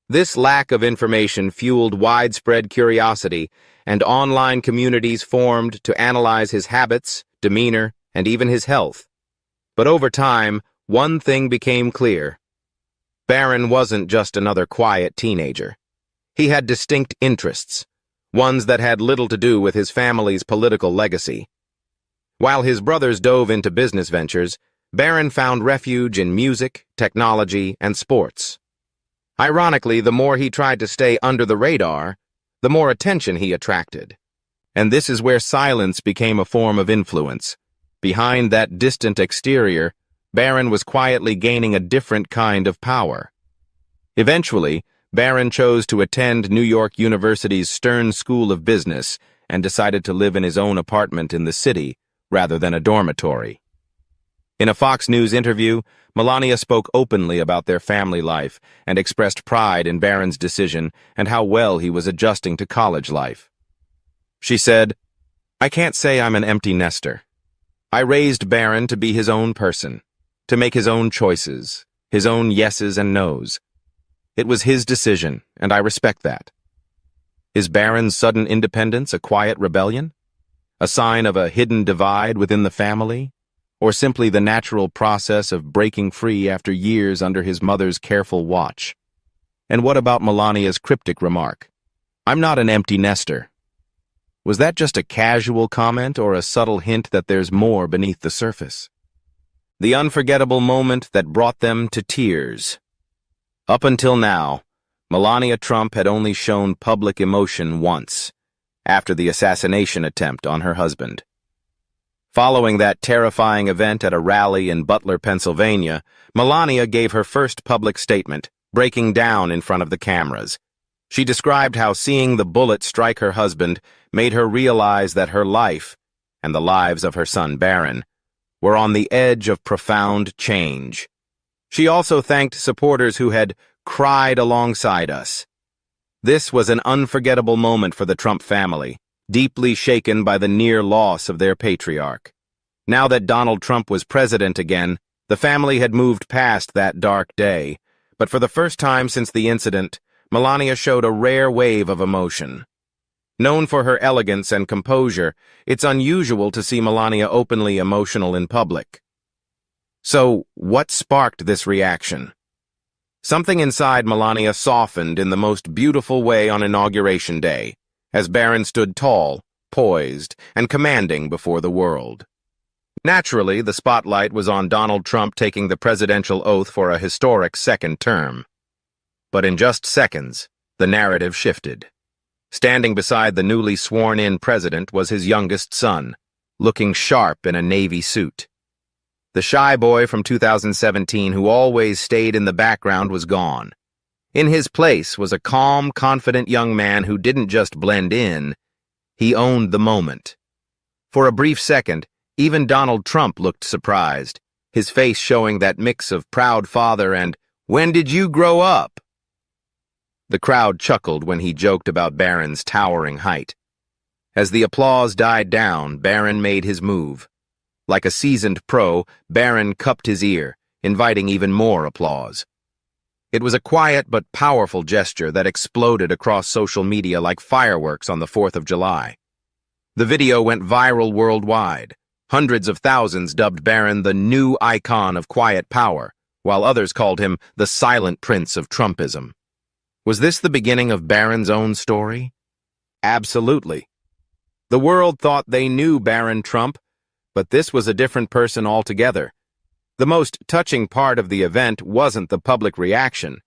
This lack of information fueled widespread curiosity, and online communities formed to analyze his habits, demeanor, and even his health. But over time, one thing became clear. Barron wasn't just another quiet teenager. He had distinct interests, ones that had little to do with his family's political legacy. While his brothers dove into business ventures, Barron found refuge in music, technology, and sports. Ironically, the more he tried to stay under the radar, the more attention he attracted. And this is where silence became a form of influence. Behind that distant exterior, Barron was quietly gaining a different kind of power. Eventually, Barron chose to attend New York University's Stern School of Business and decided to live in his own apartment in the city rather than a dormitory. In a Fox News interview, Melania spoke openly about their family life and expressed pride in Barron's decision and how well he was adjusting to college life. She said, "I can't say I'm an empty nester. I raised Barron to be his own person, to make his own choices, his own yeses and nos. It was his decision, and I respect that." Is Barron's sudden independence a quiet rebellion? A sign of a hidden divide within the family? Or simply the natural process of breaking free after years under his mother's careful watch? And what about Melania's cryptic remark, "I'm not an empty nester"? Was that just a casual comment or a subtle hint that there's more beneath the surface? The unforgettable moment that brought them to tears. Up until now, Melania Trump had only shown public emotion once, after the assassination attempt on her husband. Following that terrifying event at a rally in Butler, Pennsylvania, Melania gave her first public statement, breaking down in front of the cameras. She described how seeing the bullet strike her husband made her realize that her life, and the lives of her son Barron, were on the edge of profound change. She also thanked supporters who had cried alongside us. This was an unforgettable moment for the Trump family, deeply shaken by the near loss of their patriarch. Now that Donald Trump was president again, the family had moved past that dark day, but for the first time since the incident, Melania showed a rare wave of emotion. Known for her elegance and composure, it's unusual to see Melania openly emotional in public. So, what sparked this reaction? Something inside Melania softened in the most beautiful way on Inauguration Day, as Barron stood tall, poised, and commanding before the world. Naturally, the spotlight was on Donald Trump taking the presidential oath for a historic second term. But in just seconds, the narrative shifted. Standing beside the newly sworn-in president was his youngest son, looking sharp in a navy suit. The shy boy from 2017 who always stayed in the background was gone. In his place was a calm, confident young man who didn't just blend in, he owned the moment. For a brief second, even Donald Trump looked surprised, his face showing that mix of proud father and, "When did you grow up?" The crowd chuckled when he joked about Barron's towering height. As the applause died down, Barron made his move. Like a seasoned pro, Barron cupped his ear, inviting even more applause. It was a quiet but powerful gesture that exploded across social media like fireworks on the 4th of July. The video went viral worldwide. Hundreds of thousands dubbed Barron the new icon of quiet power, while others called him the silent prince of Trumpism. Was this the beginning of Barron's own story? Absolutely. The world thought they knew Barron Trump, but this was a different person altogether. The most touching part of the event wasn't the public reaction.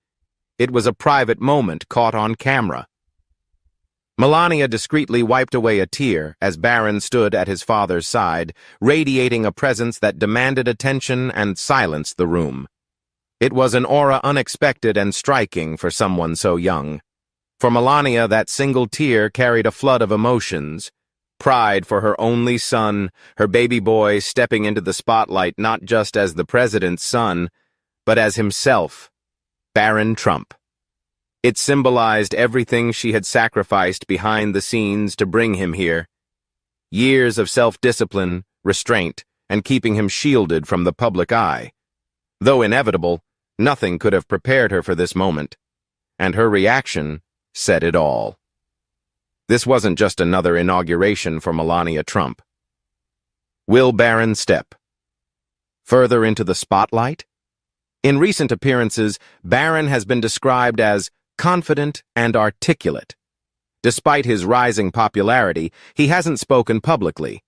It was a private moment caught on camera. Melania discreetly wiped away a tear as Barron stood at his father's side, radiating a presence that demanded attention and silenced the room. It was an aura unexpected and striking for someone so young. For Melania, that single tear carried a flood of emotions. Pride for her only son, her baby boy stepping into the spotlight not just as the president's son, but as himself, Barron Trump. It symbolized everything she had sacrificed behind the scenes to bring him here. Years of self-discipline, restraint, and keeping him shielded from the public eye. Though inevitable, nothing could have prepared her for this moment, and her reaction said it all. This wasn't just another inauguration for Melania Trump. Will Barron step further into the spotlight? In recent appearances, Barron has been described as confident and articulate. Despite his rising popularity, he hasn't spoken publicly.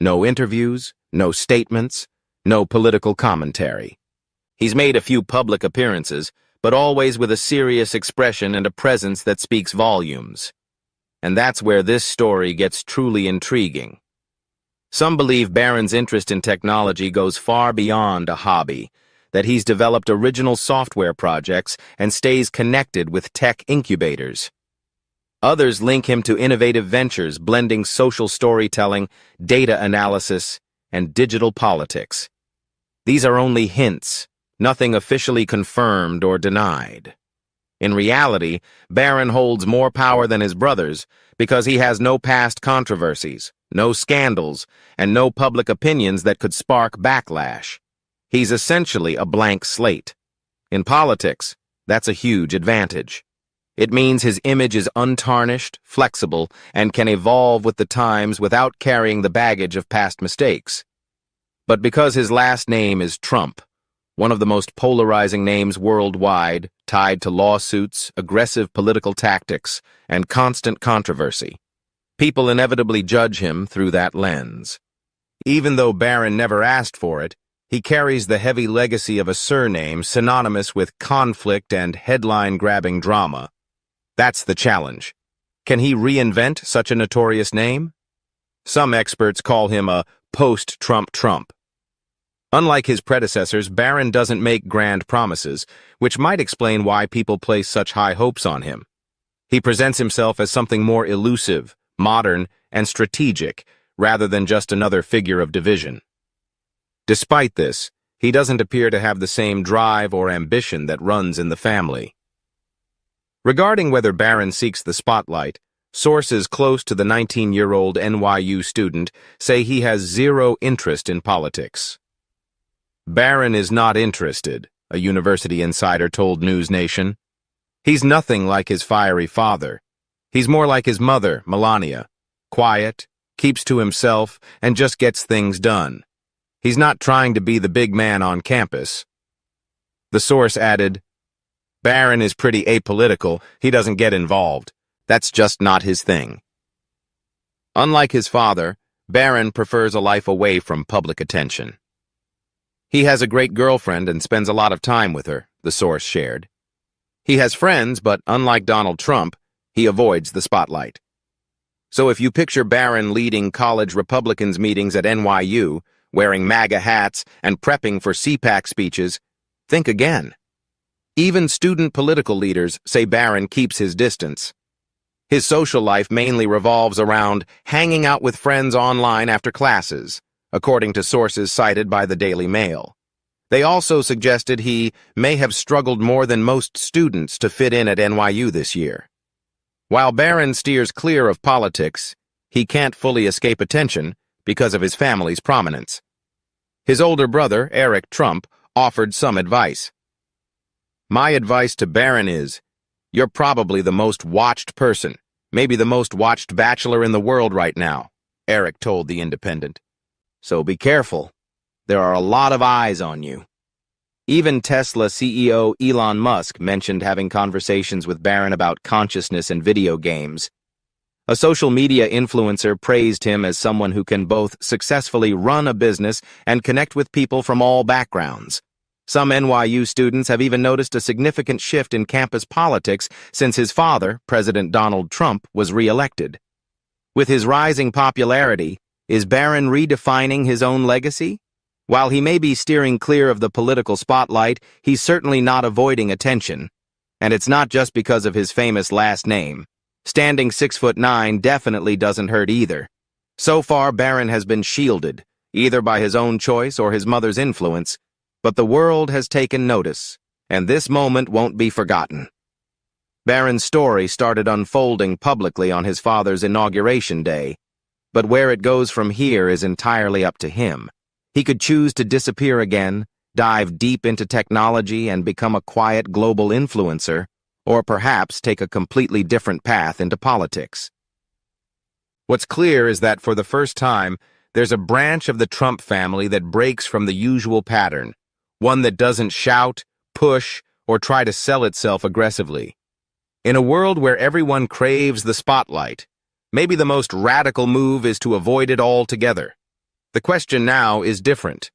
No interviews, no statements, no political commentary. He's made a few public appearances, but always with a serious expression and a presence that speaks volumes. And that's where this story gets truly intriguing. Some believe Barron's interest in technology goes far beyond a hobby, that he's developed original software projects and stays connected with tech incubators. Others link him to innovative ventures blending social storytelling, data analysis, and digital politics. These are only hints, nothing officially confirmed or denied. In reality, Barron holds more power than his brothers because he has no past controversies, no scandals, and no public opinions that could spark backlash. He's essentially a blank slate. In politics, that's a huge advantage. It means his image is untarnished, flexible, and can evolve with the times without carrying the baggage of past mistakes. But because his last name is Trump, one of the most polarizing names worldwide, tied to lawsuits, aggressive political tactics, and constant controversy, people inevitably judge him through that lens. Even though Barron never asked for it, he carries the heavy legacy of a surname synonymous with conflict and headline-grabbing drama. That's the challenge. Can he reinvent such a notorious name? Some experts call him a post-Trump Trump. Unlike his predecessors, Barron doesn't make grand promises, which might explain why people place such high hopes on him. He presents himself as something more elusive, modern, and strategic, rather than just another figure of division. Despite this, he doesn't appear to have the same drive or ambition that runs in the family. Regarding whether Barron seeks the spotlight, sources close to the 19-year-old NYU student say he has zero interest in politics. Barron is not interested, a university insider told News Nation. He's nothing like his fiery father. He's more like his mother, Melania, quiet, keeps to himself, and just gets things done. He's not trying to be the big man on campus. The source added, Barron is pretty apolitical. He doesn't get involved. That's just not his thing. Unlike his father, Barron prefers a life away from public attention. He has a great girlfriend and spends a lot of time with her, the source shared. He has friends, but unlike Donald Trump, he avoids the spotlight. So if you picture Barron leading college Republicans meetings at NYU, wearing MAGA hats and prepping for CPAC speeches, think again. Even student political leaders say Barron keeps his distance. His social life mainly revolves around hanging out with friends online after classes, according to sources cited by the Daily Mail. They also suggested he may have struggled more than most students to fit in at NYU this year. While Barron steers clear of politics, he can't fully escape attention because of his family's prominence. His older brother, Eric Trump, offered some advice. My advice to Barron is, you're probably the most watched person, maybe the most watched bachelor in the world right now, Eric told The Independent. So be careful. There are a lot of eyes on you. Even Tesla CEO Elon Musk mentioned having conversations with Barron about consciousness and video games. A social media influencer praised him as someone who can both successfully run a business and connect with people from all backgrounds. Some NYU students have even noticed a significant shift in campus politics since his father, President Donald Trump, was re-elected. With his rising popularity, is Barron redefining his own legacy? While he may be steering clear of the political spotlight, he's certainly not avoiding attention. And it's not just because of his famous last name. Standing 6'9" definitely doesn't hurt either. So far, Barron has been shielded, either by his own choice or his mother's influence, but the world has taken notice, and this moment won't be forgotten. Barron's story started unfolding publicly on his father's inauguration day, but where it goes from here is entirely up to him. He could choose to disappear again, dive deep into technology and become a quiet global influencer, or perhaps take a completely different path into politics. What's clear is that for the first time, there's a branch of the Trump family that breaks from the usual pattern, one that doesn't shout, push, or try to sell itself aggressively. In a world where everyone craves the spotlight, maybe the most radical move is to avoid it altogether. The question now is different.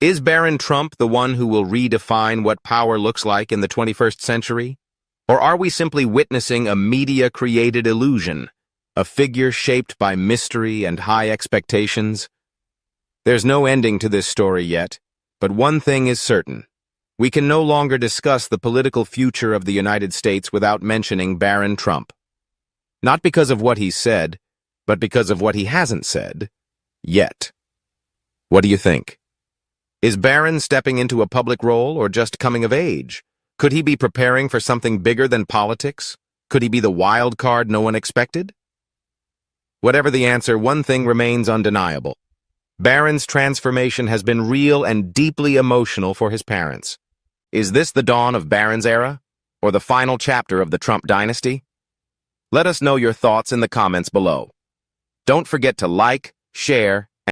Is Barron Trump the one who will redefine what power looks like in the 21st century? Or are we simply witnessing a media-created illusion, a figure shaped by mystery and high expectations? There's no ending to this story yet, but one thing is certain. We can no longer discuss the political future of the United States without mentioning Barron Trump. Not because of what he's said, but because of what he hasn't said yet. What do you think? Is Barron stepping into a public role or just coming of age? Could he be preparing for something bigger than politics? Could he be the wild card no one expected? Whatever the answer, one thing remains undeniable. Barron's transformation has been real and deeply emotional for his parents. Is this the dawn of Barron's era, or the final chapter of the Trump dynasty? Let us know your thoughts in the comments below. Don't forget to like, share,